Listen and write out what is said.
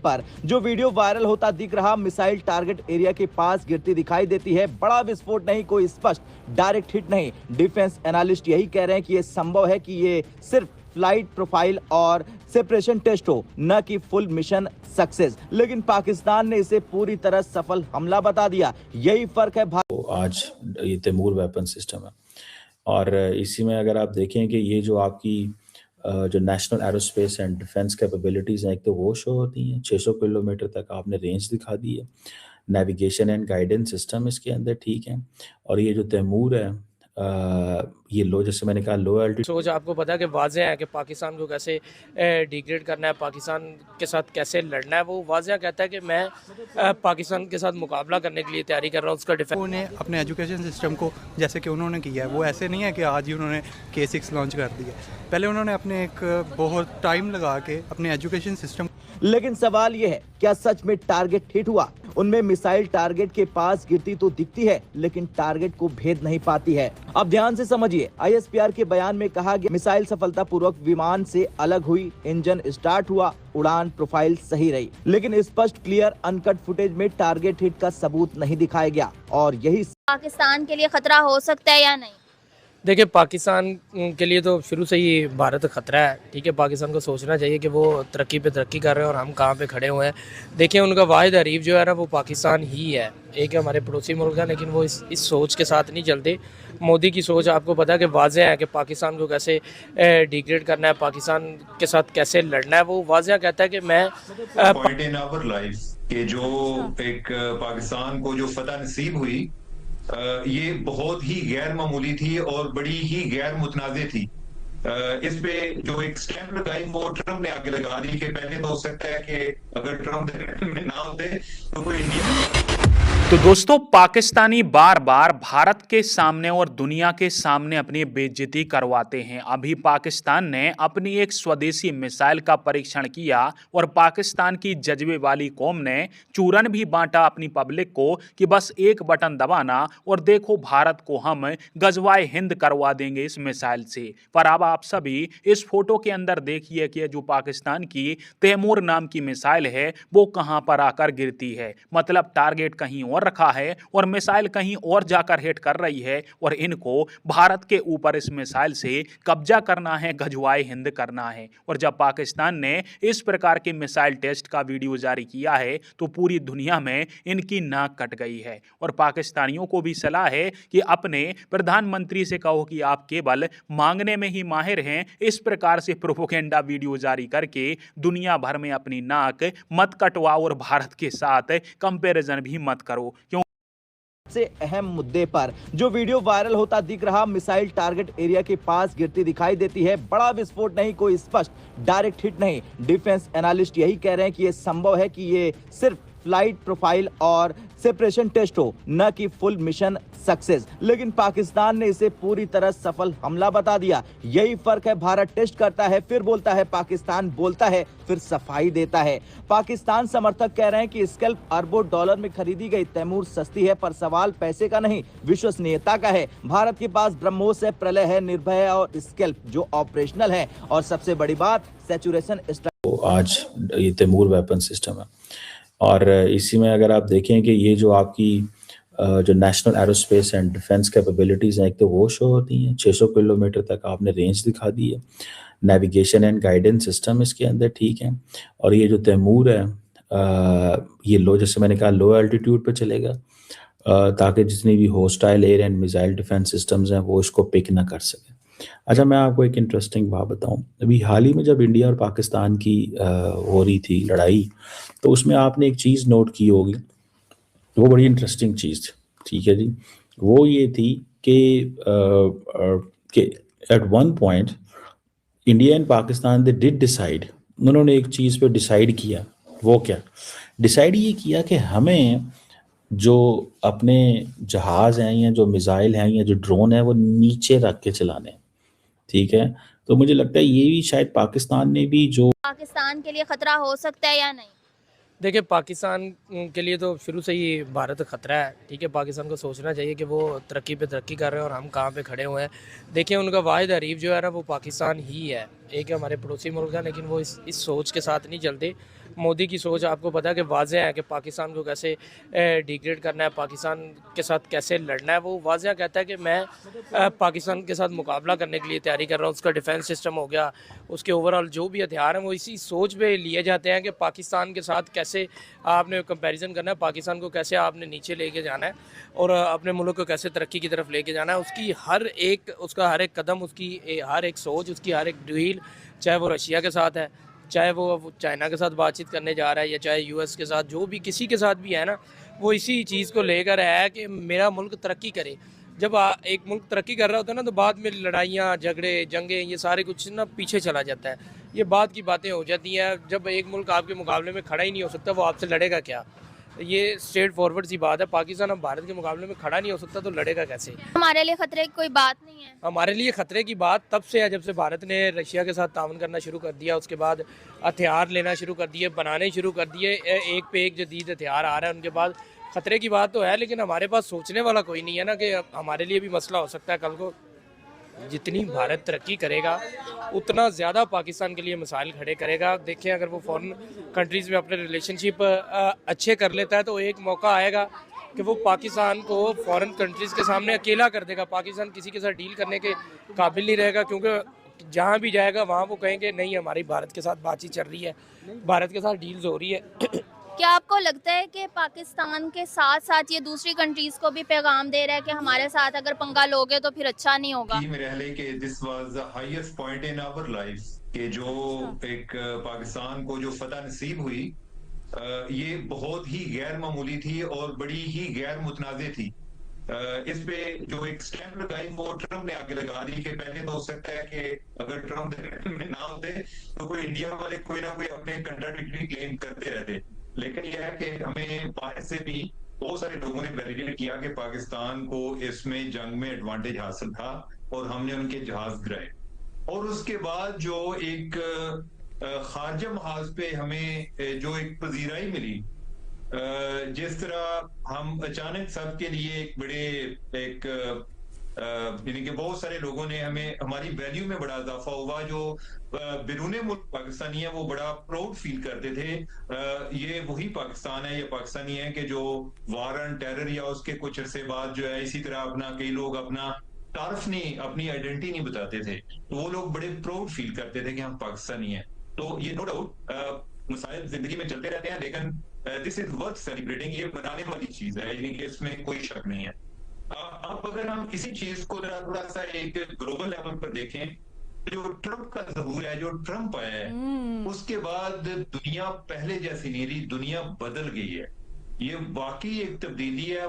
पर जो video viral होता दिख रहा, मिसाइल टारगेट एरिया के पास गिरती दिखाई देती है। बड़ा विस्फोट नहीं, कोई स्पष्ट डायरेक्ट हिट नहीं। डिफेंस एनालिस्ट यही कह रहे हैं कि ये संभव है कि ये सिर्फ फ्लाइट प्रोफाइल और सेपरेशन टेस्ट हो, न कि फुल मिशन सक्सेस। लेकिन पाकिस्तान ने इसे पूरी तरह सफल हमला बता दिया। यही फर्क है तो आज ये तैमूर वेपन सिस्टम है और इसी में अगर आप देखें कि ये जो आपकी जो national aerospace and defence capabilities हैं, एक तो वो शो होती हैं 600 किलोमीटर तक आपने रेंज दिखा दी है। नेविगेशन एंड गाइडेंस सिस्टम इसके अंदर ठीक है। और ये जो तैमूर है ये लो, जैसे मैंने कहा, लो एल्टीट्यूड सोच आपको पता है कि वाज़ेह है कि पाकिस्तान को कैसे डिग्रेड करना है, पाकिस्तान के साथ कैसे लड़ना है। वो वाज़ेह कहता है कि मैं पाकिस्तान के साथ मुकाबला करने के लिए तैयारी कर रहा हूँ, उसका डिफेंस। उन्हें अपने एजुकेशन सिस्टम को जैसे कि उन्होंने किया है, वो ऐसे नहीं है कि आज ही उन्होंने K6 लॉन्च कर दिया। पहले उन्होंने अपने एक बहुत टाइम लगा के अपने एजुकेशन सिस्टम। लेकिन सवाल यह है, क्या सच में टारगेट हिट हुआ? उनमें मिसाइल टारगेट के पास गिरती तो दिखती है, लेकिन टारगेट को भेद नहीं पाती है। अब ध्यान से समझिए, ISPR के बयान में कहा गया मिसाइल सफलतापूर्वक विमान से अलग हुई, इंजन स्टार्ट हुआ, उड़ान प्रोफाइल सही रही, लेकिन स्पष्ट क्लियर अनकट फुटेज में टारगेट हिट का सबूत नहीं दिखाया गया। और यही पाकिस्तान के लिए खतरा हो सकता है या नहीं? देखिए, पाकिस्तान के लिए तो शुरू से ही भारत खतरा है। ठीक है, पाकिस्तान को सोचना चाहिए कि वो तरक्की पे तरक्की कर रहे हैं और हम कहाँ पे खड़े हुए हैं। देखिए, उनका वाहिद हरीफ जो है ना, वो पाकिस्तान ही है। एक हमारे पड़ोसी मुल्क है, लेकिन वो इस सोच के साथ नहीं चलते। मोदी की सोच आपको पता है कि वाज़ेह है कि पाकिस्तान को कैसे डिग्रेड करना है, पाकिस्तान के साथ कैसे लड़ना है। वो वाज़ेह कहता है कि मैं पॉइंट इन आवर लाइफ कि जो एक पाकिस्तान को जो फतह नसीब हुई, ये बहुत ही गैर मामूली थी और बड़ी ही गैर मुतनाज़े थी। इस पे जो एक स्टैंप लगाई वो ट्रम्प ने आगे लगा दी कि पहले तो हो सकता है कि अगर ट्रम्प में ना होते तो कोई इंडिया। तो दोस्तों, पाकिस्तानी बार बार भारत के सामने और दुनिया के सामने अपनी बेइज्जती करवाते हैं। अभी पाकिस्तान ने अपनी एक स्वदेशी मिसाइल का परीक्षण किया और पाकिस्तान की जज्बे वाली कौम ने चूरन भी बांटा अपनी पब्लिक को कि बस एक बटन दबाना और देखो भारत को हम गजवाए हिंद करवा देंगे इस मिसाइल से। पर अब आप सभी इस फोटो के अंदर देखिए कि जो पाकिस्तान की तैमूर नाम की मिसाइल है वो कहां पर आकर गिरती है। मतलब टारगेट कहीं और रखा है और मिसाइल कहीं और जाकर हिट कर रही है और इनको भारत के ऊपर इस मिसाइल से कब्जा करना है, गजवाए हिंद करना है। और जब पाकिस्तान ने इस प्रकार के मिसाइल टेस्ट का वीडियो जारी किया है तो पूरी दुनिया में इनकी नाक कट गई है। और पाकिस्तानियों को भी सलाह है कि अपने प्रधानमंत्री से कहो कि आप केवल मांगने में ही माहिर हैं, इस प्रकार से प्रोपोगेंडा वीडियो जारी करके दुनिया भर में अपनी नाक मत कटवाओ और भारत के साथ कंपैरिजन भी मत करो। क्यों से अहम मुद्दे पर जो वीडियो वायरल होता दिख रहा, मिसाइल टारगेट एरिया के पास गिरती दिखाई देती है। बड़ा विस्फोट नहीं, कोई स्पष्ट डायरेक्ट हिट नहीं। डिफेंस एनालिस्ट यही कह रहे हैं कि ये संभव है कि ये सिर्फ फ्लाइट प्रोफाइल और सेपरेशन टेस्ट हो, न कि फुल मिशन सक्सेस। लेकिन पाकिस्तान ने इसे पूरी तरह सफल हमला बता दिया। यही फर्क है, भारत टेस्ट करता है फिर बोलता है, पाकिस्तान बोलता है फिर सफाई देता है। पाकिस्तान समर्थक कह रहे हैं कि स्कैल्प अरबों डॉलर में खरीदी गई तैमूर सस्ती है, पर सवाल पैसे का नहीं, विश्वसनीयता का है। भारत के पास ब्रह्मोस है, प्रलय है, निर्भय है और स्कैल्प जो ऑपरेशनल है। और सबसे बड़ी बात, सैचुरेशन। तो आज ये तैमूर वेपन सिस्टम है और इसी में अगर आप देखें कि ये जो आपकी जो national aerospace and defence capabilities हैं, एक तो वो शो होती हैं 600 किलोमीटर तक आपने रेंज दिखा दी है। नेविगेशन एंड गाइडेंस सिस्टम इसके अंदर ठीक है। और ये जो तैमूर है ये लो, जैसे मैंने कहा, लो एल्टीट्यूड पे चलेगा ताकि जितनी भी hostile air and missile defence systems हैं वो इसको पिक ना कर सकें। अच्छा, मैं आपको एक इंटरेस्टिंग बात बताऊं। अभी हाल ही में जब इंडिया और पाकिस्तान की हो रही थी लड़ाई, तो उसमें आपने एक चीज़ नोट की होगी, वो बड़ी इंटरेस्टिंग चीज़ थी। ठीक है जी, वो ये थी कि at one point India and Pakistan they did decide, उन्होंने एक चीज़ पे डिसाइड किया। वो क्या डिसाइड ये किया कि हमें जो अपने जहाज़ हैं या जो मिसाइल हैं या जो ड्रोन है वो नीचे रख के चलाने हैं। ठीक है, तो मुझे लगता है ये भी शायद पाकिस्तान ने भी जो पाकिस्तान के लिए खतरा हो सकता है या नहीं? देखिए, पाकिस्तान के लिए तो शुरू से ही भारत खतरा है। ठीक है, पाकिस्तान को सोचना चाहिए कि वो तरक्की पे तरक्की कर रहे हैं और हम कहाँ पे खड़े हुए हैं। देखिए, उनका वाहिद हरीफ जो है ना, वो पाकिस्तान ही है। एक हमारे पड़ोसी मुल्क है, लेकिन वो इस सोच के साथ नहीं चलते। मोदी की सोच आपको पता है कि वाज़ेह है कि पाकिस्तान को कैसे डिग्रेड करना है, पाकिस्तान के साथ कैसे लड़ना है। वो वाज़ेह कहता है कि मैं पाकिस्तान के साथ मुकाबला करने के लिए तैयारी कर रहा हूँ। उसका डिफेंस सिस्टम हो गया, उसके ओवरऑल जो भी हथियार हैं वो इसी सोच पे लिए जाते हैं कि पाकिस्तान के साथ कैसे आपने कंपैरिजन करना है, पाकिस्तान को कैसे आपने नीचे लेके जाना है और अपने मुल्क को कैसे तरक्की की तरफ लेके जाना है। उसका हर एक कदम, उसकी हर एक सोच, उसकी हर एक डील, चाहे वो रशिया के साथ है, चाहे वो चाइना के साथ बातचीत करने जा रहा है या चाहे यूएस के साथ, जो भी किसी के साथ भी है ना, वो इसी चीज़ को लेकर है कि मेरा मुल्क तरक्की करे। जब एक मुल्क तरक्की कर रहा होता है ना, तो बाद में लड़ाइयाँ, झगड़े, जंगें, ये सारे कुछ ना पीछे चला जाता है। ये बात की बातें हो जाती हैं। जब एक मुल्क आपके मुकाबले में खड़ा ही नहीं हो सकता, वो आपसे लड़ेगा क्या? ये स्ट्रेट फॉरवर्ड सी बात है। पाकिस्तान अब भारत के मुकाबले में खड़ा नहीं हो सकता, तो लड़ेगा कैसे? हमारे लिए खतरे की कोई बात नहीं है। हमारे लिए खतरे की बात तब से है जब से भारत ने रशिया के साथ ताउन करना शुरू कर दिया, उसके बाद हथियार लेना शुरू कर दिए, बनाने शुरू कर दिए, एक पे एक जदीद हथियार आ रहा है। उनके बाद खतरे की बात तो है, लेकिन हमारे पास सोचने वाला कोई नहीं है ना कि हमारे लिए भी मसला हो सकता है कल को। जितनी भारत तरक्की करेगा उतना ज़्यादा पाकिस्तान के लिए मसाइल खड़े करेगा। देखें, अगर वो फॉरेन कंट्रीज़ में अपने रिलेशनशिप अच्छे कर लेता है तो एक मौका आएगा कि वो पाकिस्तान को फॉरेन कंट्रीज़ के सामने अकेला कर देगा। पाकिस्तान किसी के साथ डील करने के काबिल नहीं रहेगा, क्योंकि जहाँ भी जाएगा वहाँ वो कहेंगे नहीं, हमारी भारत के साथ बातचीत चल रही है, भारत के साथ डील्स हो रही है। क्या आपको लगता है कि पाकिस्तान के साथ साथ ये दूसरी कंट्रीज को भी पैगाम दे रहा है कि हमारे साथ अगर पंगा लोगे तो फिर अच्छा नहीं होगा? मेरे ख्याल है कि this was the highest point in our life कि जो एक पाकिस्तान को जो फतह नसीब हुई, ये बहुत ही गैर मामूली थी और बड़ी ही गैर मुतनाज़े थी। इस पे जो एक स्टैंप लगाई वो ट्रम्प ने आगे लगा दी कि पहले तो हो सकता है कि अगर ट्रम्प में ना होते तो कोई इंडिया वाले कोई ना कोई अपने कंट्राडिक्टरी क्लेम करते रहते, लेकिन यह है कि हमें बाहर से भी बहुत सारे लोगों ने वैलिडेट किया कि पाकिस्तान को इसमें जंग में एडवांटेज हासिल था और हमने उनके जहाज गिराए। और उसके बाद जो एक खारजा महाज पे हमें जो एक पजीराई मिली, जिस तरह हम अचानक सबके लिए एक बड़े एक यानी कि बहुत सारे लोगों ने हमें हमारी वैल्यू में बड़ा इजाफा हुआ। जो बिरूने मुल्क पाकिस्तानी है वो बड़ा प्राउड फील करते थे, ये वही पाकिस्तान है, ये पाकिस्तानी है कि जो वार ऑन टेरर या उसके कुछ अरसे बाद जो है इसी तरह अपना कई लोग अपना तारफ नहीं, अपनी आइडेंटिटी नहीं बताते थे, तो वो लोग बड़े प्राउड फील करते थे कि हम पाकिस्तानी हैं। तो ये नो डाउट मसाइल जिंदगी में चलते रहते हैं, लेकिन दिस इज वर्थ सेलिब्रेटिंग, ये मनाने वाली चीज है, यानी कि इसमें कोई शक नहीं है। अब अगर हम किसी चीज को थोड़ा सा एक ग्लोबल लेवल पर देखें, जो ट्रम्प का ज़हूर है, जो ट्रम्प आया है, उसके बाद दुनिया पहले जैसी नहीं रही, दुनिया बदल गई है। ये वाकई एक तब्दीली है।